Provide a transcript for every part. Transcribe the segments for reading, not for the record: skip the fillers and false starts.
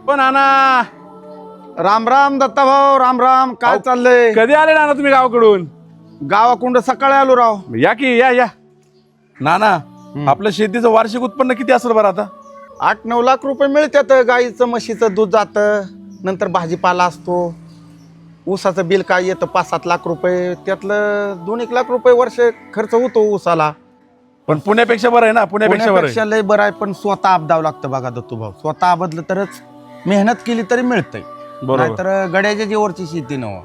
पण नाना राम राम दत्ता भाऊ, राम राम. काय चाललंय? कधी आले नाना तुम्ही गावाकडून? गावाकुंड सकाळी आलो राव. या की या नाना. आपलं शेतीचं वार्षिक उत्पन्न किती असेल बरं आता? 8-9 लाख रुपये मिळतात. गाईचं म्हशीचं दूध जातं, नंतर भाजीपाला असतो, ऊसाचं बिल काय येतं 5-7 लाख रुपये, त्यातलं 2-1 लाख रुपये वर्ष खर्च होतो ऊसाला. पण पुण्यापेक्षा बरं आहे ना, पुण्यापेक्षा बरं आहे. पुण्यापेक्षा लय बरं आहे, पण स्वतः आबदावं लागतं बघा दत्तू भाऊ. स्वतः आबदलं तरच, मेहनत केली तरी मिळतंय. बरोबर. नाहीतर गड्याच्या जीवरची शेती नव.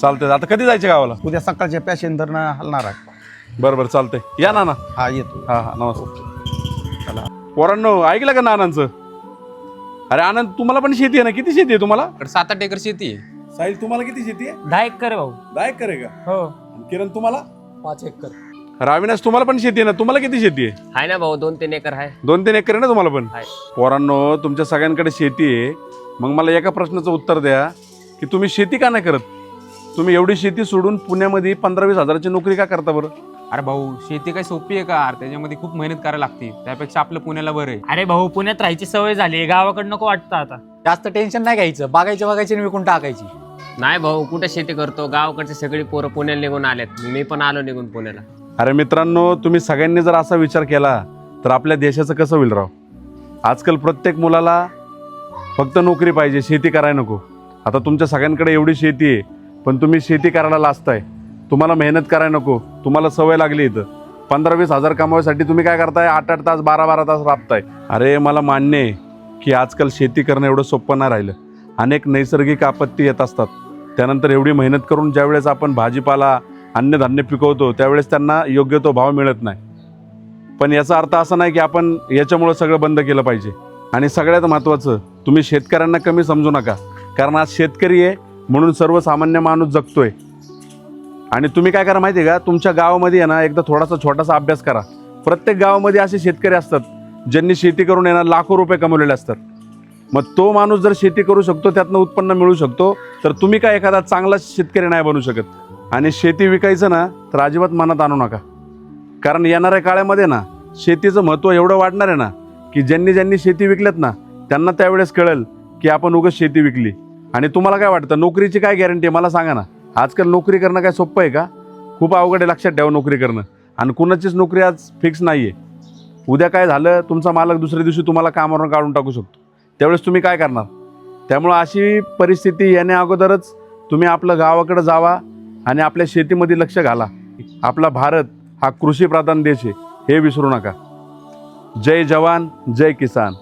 चालतंय. आता कधी जायचं गावाला? उद्या सकाळच्या पॅसेंजरनं हलणार आहे. बरं चालतंय. या नाना. हा येतो. हा नमस्कार. चला पोरांनो, ऐकलं का नानांचं? अरे आनंद, तुम्हाला पण शेती आहे ना? किती शेती आहे तुम्हाला? 7-8 एकर शेती आहे. साहिल, तुम्हाला किती शेती आहे? 10 एकर भाऊ. 10 एकर आहे का? हो. किरण, तुम्हाला? 5 एकर. राविनाश, तुम्हाला पण शेती आहे ना? तुम्हाला किती शेती आहे? आहे ना भाऊ, 2-3 एकर आहे. 2-3 एकर आहे ना तुम्हाला पण? आहे. पोरांनो, तुमच्या सगळ्यांकडे शेती आहे. मग मला एका प्रश्नाचं उत्तर द्या की तुम्ही शेती का नाही करत? तुम्ही एवढी शेती सोडून पुण्यामध्ये 15-20 हजाराची नोकरी का करता बरं? अरे भाऊ, शेती काही सोपी आहे का? त्याच्यामध्ये खूप मेहनत करायला लागते. त्यापेक्षा आपलं पुण्याला बरं आहे. अरे भाऊ, पुण्यात राहायची सवय झाली, गावाकडे नको वाटतं आता. जास्त टेन्शन नाही घ्यायचं, बागायची आणि विकून टाकायची. नाही भाऊ, कुठे शेती करतो? गावाकडचे सगळी पोरं पुण्याला निघून आलेत. मी पण आलो निघून पुण्याला. अरे मित्रांनो, तुम्ही सगळ्यांनी जर असा विचार केला तर आपल्या देशाचं कसं होईल राव? आजकाल प्रत्येक मुलाला फक्त नोकरी पाहिजे, शेती करायला नको. आता तुमच्या सगळ्यांकडे एवढी शेती आहे, पण तुम्ही शेती करायला लाजताय. तुम्हाला मेहनत करायला नको. तुम्हाला सवय लागली इथं 15-20 हजार कमावायसाठी तुम्ही काय करताय? 8-8 तास 12-12 तास राबताय. अरे मला मान्य आहे की आजकाल शेती करणं एवढं सोपं नाही राहिलं. अनेक नैसर्गिक आपत्ती येत असतात. त्यानंतर एवढी मेहनत करून ज्यावेळेस आपण भाजीपाला अन्नधान्य पिकवतो त्यावेळेस त्यांना योग्य तो भाव मिळत नाही. पण याचा अर्थ असा नाही की आपण याच्यामुळं सगळं बंद केलं पाहिजे. आणि सगळ्यात महत्त्वाचं, तुम्ही शेतकऱ्यांना कमी समजू नका. कारण आज शेतकरी आहे म्हणून सर्वसामान्य माणूस जगतोय. आणि तुम्ही काय करा माहिती आहे का? तुमच्या गावामध्ये आहे ना, एकदा थोडासा छोटासा अभ्यास करा. प्रत्येक गावामध्ये असे शेतकरी असतात ज्यांनी शेती करून येणार लाखो रुपये कमवलेले असतात. मग तो माणूस जर शेती करू शकतो, त्यातनं उत्पन्न मिळू शकतो, तर तुम्ही काय एखादा चांगला शेतकरी नाही बनू शकत. आणि शेती विकायचं ना तर अजिबात मनात आणू नका. कारण येणाऱ्या काळामध्ये ना शेतीचं महत्त्व एवढं वाढणार आहे ना की ज्यांनी शेती विकल्यात ना त्यांना त्यावेळेस कळेल की आपण उगाच शेती विकली. आणि तुम्हाला काय वाटतं, नोकरीची काय गॅरंटी आहे मला सांगा ना? आजकाल नोकरी करणं काय सोपं आहे का? खूप अवघड आहे, लक्षात ठेवा नोकरी करणं. आणि कुणाचीच नोकरी आज फिक्स नाही आहे. उद्या काय झालं, तुमचा मालक दुसऱ्या दिवशी तुम्हाला कामावरून काढून टाकू शकतो. त्यावेळेस तुम्ही काय करणार? त्यामुळं अशी परिस्थिती येण्या अगोदरच तुम्ही आपलं गावाकडे जावा आणि आपल्या शेतीमध्ये लक्ष घाला. आपला भारत हा कृषीप्रधान देश आहे, हे विसरू नका. जय जवान, जय किसान.